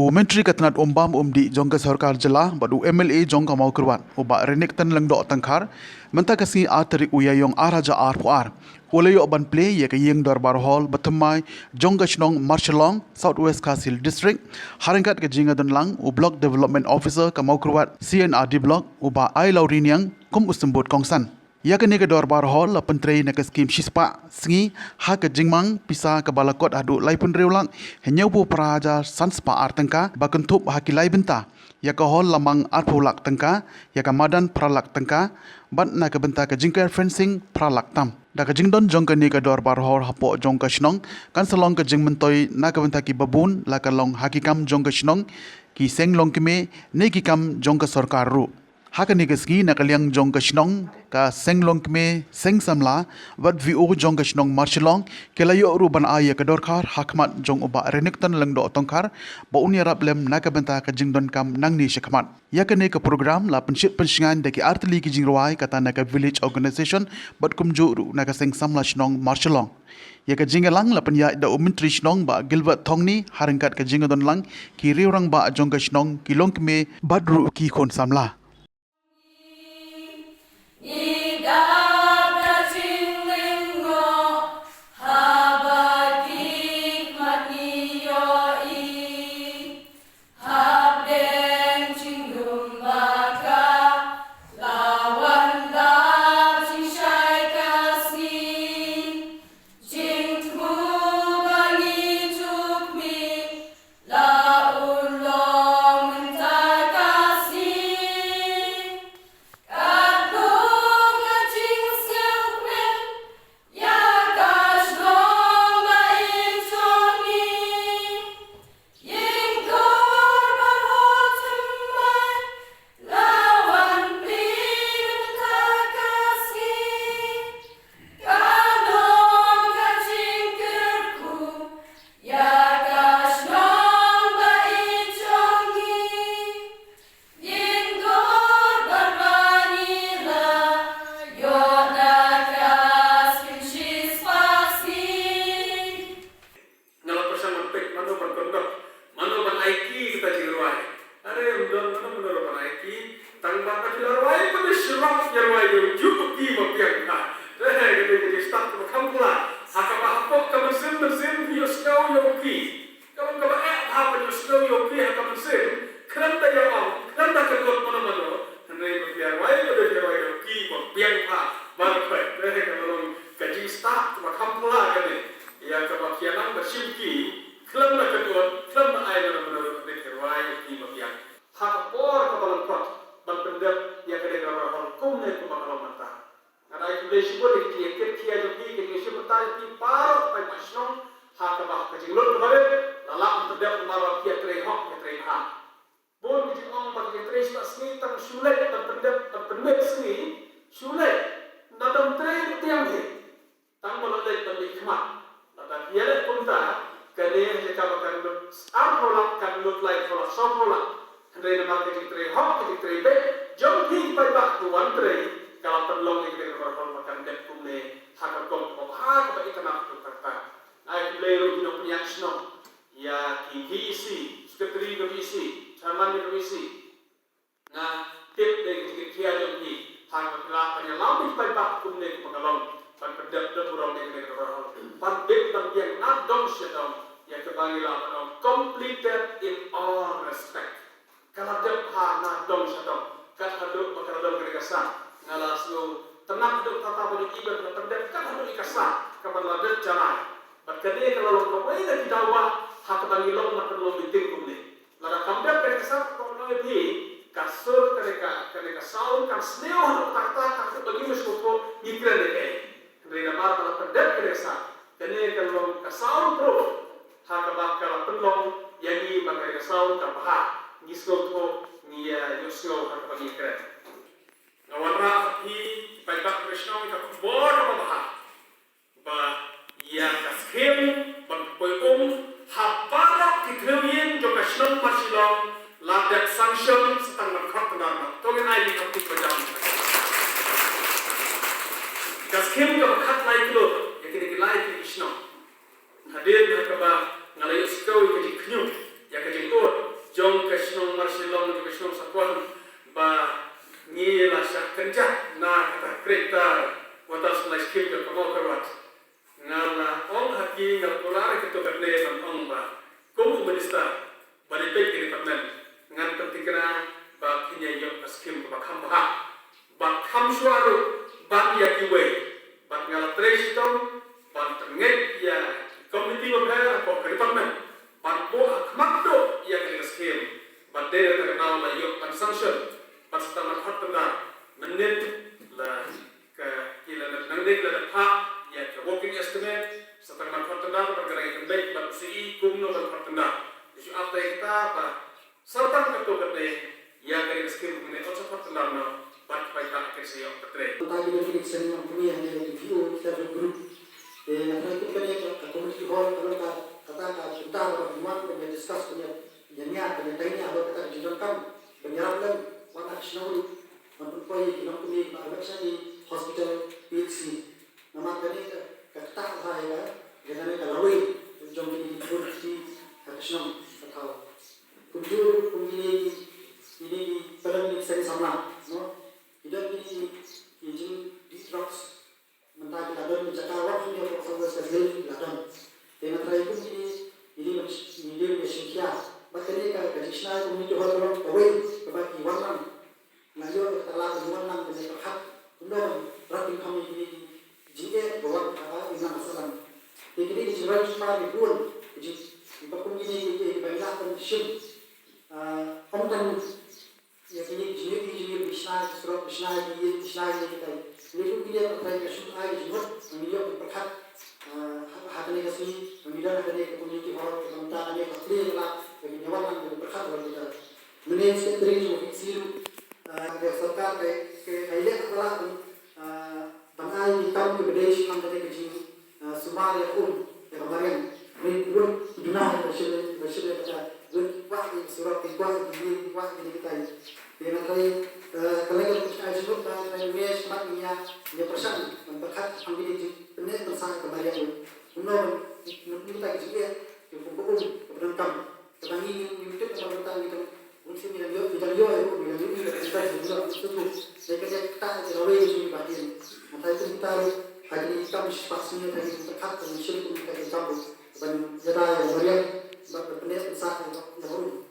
Menteri Ketenat Umbam Umdi Jongka Sarkar Jelah badu MLA Jongka Mawphor uba Renikton Lengdok Tengkar mentah kasi ateri uyayong araja arpuar Ulayo ban Plie ya ke Ïing Dorbar Hall bertemai Jongka Shnong Marshilong Southwest Kasil District haringkat ke Jingadon Lang u Block Development Officer ke Mawphor CNRD Block uba ai Lauriniang kum usembut kongsan ya ke nega Dorbar Hall la pentrei nega skim shispa singi ha ke jingmang pisa ke balakot adu lai pun reulang henyau pu praja sanspa artengka bakentup hakilai benta ya ke hall lamang arpulak tengka ya ke madan pralak tengka bat na ke benta ke jingker fencing pralak tam da ke jingdon jong ke nega Dorbar Hall hapo jong ke Shnong kan selong ke jing mentoi na ke benta ki babun la ke long hakikam jong ke Shnong ki seng long kime ne ki kam jong ke sarkar ru Haka ni keski nak liang jong ke Shnong ka senglong kme seng samla wat VO jong ke Shnong Marshilong ke layo ruban aya ke dorkar hakmat jong uba Renikton lengdo tongkar ba unia rablem nak benta ke jingdon kam nang ni shakmat ya ke ni ke program la penshit penshingan de ki artli ki jingruai kata nak village organization bat kumju ru nak seng samla Shnong Marshilong ya ke jingalang la penya da Menteri Shnong ba Gilbert Thongni haringkat ke jingadon lang ki riurang ba jong ke Shnong ki long kme badru ki khon samla completed in all respect. Kalau dia na dong sadong, kat haduk bakal dong kerikasa, ngalah slow, tenang dong tata bodi ibar terpendek, kat haduk ikasa, kapan ladet jalan. Berkali kalau lo kawai lagi dawa, hak bagi lo nak lo meeting kumni. Lalu kambing kerikasa kalau lo lebih kasur kerika saun kan sneo haduk tata tak bagi meskupo ikran dek. Kerana mar kalau pendek kerikasa, kene kalau kasaun pro, hak bakal pelong yang ni bakal kasaun kapah. Ngislo to niya yuslo hak bagi ikran. Nawarra hi paipak Krishna ka kubor mabaha. Ba ya kaskim bang poium hapara tikruyin jo ka Shnong Marshilong ladak sanction setang makhat na to ngai ni kapti pajam. Kaskim ka makhat lai klo yakini lai Krishna. Hadir ka ba ngalay usko ka jiknyu ya ka jikor jong ke Shnong Marshilong ke Shnong Sakwan ba ni la syak kenjak na kata kereta watas na skill ke kamu kerwat ngala ong haki ngal polar ke to kerne sam ong ba komu minister balik ke department ngan pentingna ba kinya yo skill ba kham ba suaru ba ya kiwe ba ngala tresto ba tengek ya committee of hair ko department ba bo akmakdo ya ke skill ba dere terkenal la yo consumption ba setama khatna menit la ke kila nandik la pa ya ke working estimate setama khatna ba gerai kendai ba si kumno ba khatna isu apa kita ba serta ketukane ya ke skill menit ocho khatna na ba pa ke si yo petre tadi dari seni punya hanya review kita grup nanti kita ke community hall kalau kata kita berbuat dan discuss punya jadinya tanya kalau kita dijelaskan penjelasan warna Shnong mempunyai punya baca di hospital PHC nama tadi kata saya jangan kalau jom ini pun di Shnong atau kunjung ini pada ini saya sama no tidak ini di drugs mentah kita ada menjaga waktu dia bersama sekali ladang dengan terakhir ini mesinkia bakal kalau kadisna community hall away kebaki warna ngayo telah warna dengan terhad kemudian rating kami ini jika bawa apa ina masalah jadi di jiran cuma ribuan jadi bakal ini banyak pensiun konten ya ini jadi bisna ini kita ini kita terkait kasus air jumlah menjadi berkat hadane kasi mengira hadane community hall kementerian ada Plie lah bagi nyawalan dari berkat bagi kita menit sekretari siru ke serta ke highlight adalah bangai di tahun berbeda yang dari kecil sumber yang yang kemarin ribuan dunia bersih pada wah surat wah ini kita dengan kali kalau kita ajut dan Indonesia semaknya dia persen berkat ambil di benar bersama kembali umum kita juga hukum keberangkam tetapi YouTube tentang itu mungkin video kita juga itu jadi kita jauh lebih batin maka itu kita hari ini kami pastinya dari berkat dan syukur kita campur dan jadi yang benar bersama yang